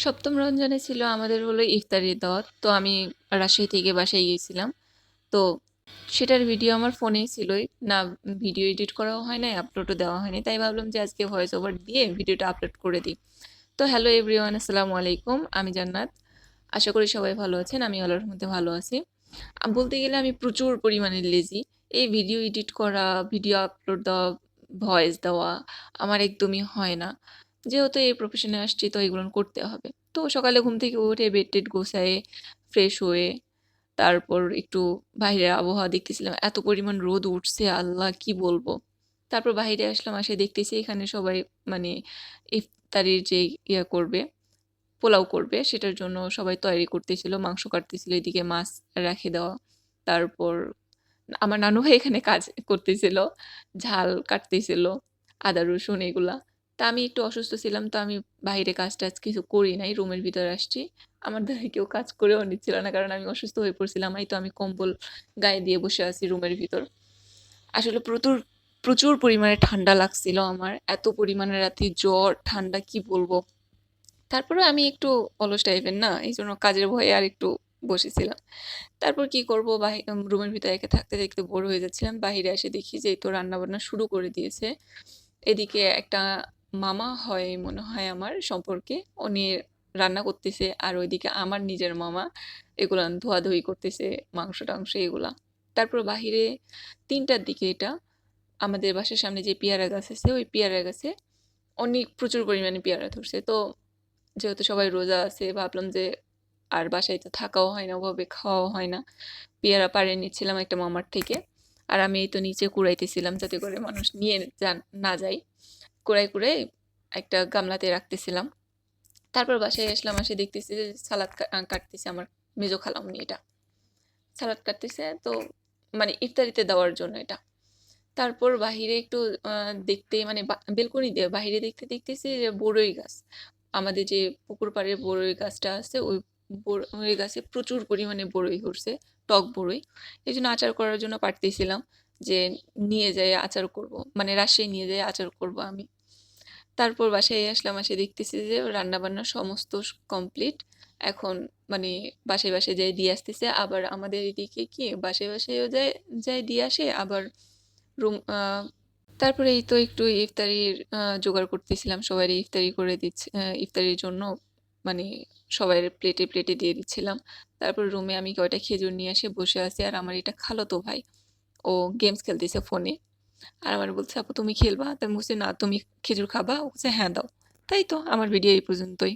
সপ্তম রমজানে ছিল আমাদের হলো ইফতারির দাওয়াত। তো আমি রাজশাহী থেকে বাসায় গিয়েছিলাম। তো সেটার ভিডিও আমার ফোনেই ছিলই। না ভিডিও এডিট করাও হয় নাই, আপলোডও দেওয়া হয়নি। তাই ভাবলাম যে আজকে ভয়েস ওভার দিয়ে ভিডিওটা আপলোড করে দিই। তো হ্যালো এভরিওয়ান, আসসালামু আলাইকুম। আমি জান্নাত। আশা করি সবাই ভালো আছেন। আমি আল্লাহর রহমতে ভালো আছি। বলতে গেলে আমি প্রচুর পরিমাণে লেজি। এই ভিডিও এডিট করা, ভিডিও আপলোড দেওয়া, ভয়েস দেওয়া আমার একদমই হয় না। যেহেতু এই প্রফেশনে আসছি তো এগুলো করতে হবে। তো সকালে ঘুম থেকে উঠে বেড টেড গোছায়ে ফ্রেশ হয়ে তারপর একটু বাইরের আবহাওয়া দেখতেছিলাম। এত পরিমাণ রোদ উঠছে, আল্লাহ কি বলবো। তারপর বাইরে আসলাম, আসে দেখতেছি এখানে সবাই মানে ইফতারির যে করবে, পোলাও করবে, সেটার জন্য সবাই তৈরি করতেছিল, মাংস কাটতেছিল, এদিকে মাছ রেখে দেওয়া। তারপর আমার নানু ভাই এখানে কাজ করতেছিল, ঝাল কাটতেছিল, আদা রসুন এগুলা। তা আমি একটু অসুস্থ ছিলাম, তো আমি বাইরে কাজ টাজ কিছু করি নাই, রুমের ভিতরে আসছি। আমার দ্বারা কেউ কাজ করেও নিচ্ছিল না, কারণ আমি অসুস্থ হয়ে পড়ছিলাম। এই তো আমি কম্বল গায়ে দিয়ে বসে আছি রুমের ভিতর। আসলে প্রচুর প্রচুর পরিমাণে ঠান্ডা লাগছিল আমার, এত পরিমাণে রাতে জ্বর ঠান্ডা কি বলবো। তারপরে আমি একটু অলস টাইপের না, এই জন্য কাজের ভয়ে আর একটু বসেছিলাম। তারপর কি করব, রুমের ভিতরে একা থাকতে থাকতে বোর হয়ে যাচ্ছিলাম। বাইরে এসে দেখি যে এই তো রান্না বান্না শুরু করে দিয়েছে। এদিকে একটা মামা হয় মনে হয় আমার সম্পর্কে, উনি রান্না করতেছে, আর ওইদিকে আমার নিজের মামা এগুলা ধোয়াধুয়ি করতেছে, মাংস টাংস এগুলা। তারপর বাহিরে ৩টার দিকে এটা আমাদের বাসার সামনে যে পেয়ারা গাছ আছে, ওই পেয়ারা গাছে অনেক প্রচুর পরিমাণে পেয়ারা ধরছে। তো যেহেতু সবাই রোজা আছে, ভাবলাম যে আর বাসায় তো থাকাও হয় না, ওভাবে খাওয়াও হয় না, পেয়ারা পাড়ে নিচ্ছিলাম একটা মামার থেকে। আর আমি এই তো নিচে কুড়াইতেছিলাম যাতে করে মানুষ নিয়ে না যায়। কুড়াই কুড়াই একটা গামলাতে রাখতেছিলাম। তারপর বাসায় আসলাম, আসে দেখতেছি যে সালাদ কাটতেছে আমার মেজো খালামণি। এটা সালাদ কাটতেছে, তো মানে ইফতারিতে দেওয়ার জন্য এটা। তারপর বাহিরে একটু দেখতে মানে বেলকনি দিয়ে বাহিরে দেখতে দেখতেছি যে বড়ই গাছ, আমাদের যে পুকুর পাড়ের বড়ই গাছটা আছে, ওই বড়ই গাছে প্রচুর পরিমাণে বড়ই ধরছে, টক বড়ই। এই জন্য আচার করার জন্য পারতেছিলাম যে নিয়ে যাই আচার করব, মানে রাজশাহী নিয়ে যাই আচার করব আমি। তারপর বাসায় আসলাম, আসে দেখতেছি যে রান্না বান্না সমস্ত কমপ্লিট। এখন মানে বাসায় বাসায় যাই দিয়ে আসতেছে, আবার আমাদের এদিকে কি বাসায় বাসায়ও যায়, যায় দিয়ে আসে আবার রুম। তারপরে এই তো একটু ইফতারির জোগাড় করতেছিলাম, সবাই ইফতারি করে দিচ্ছি, ইফতারির জন্য মানে সবাই প্লেটে প্লেটে দিয়ে দিচ্ছিলাম। তারপর রুমে আমি কয়টা খেজুর নিয়ে এসে বসে আছি, আর আমার এটা খালাতো ভাই, ও গেমস খেলতেছে ফোনে। আর আমার বলছে, আপু তুমি খেলবা? তো আমি বলছি, না তুমি খেজুর খাবা? ও বলছে, হ্যাঁ দাও। তাই তো আমার ভিডিও এই পর্যন্তই।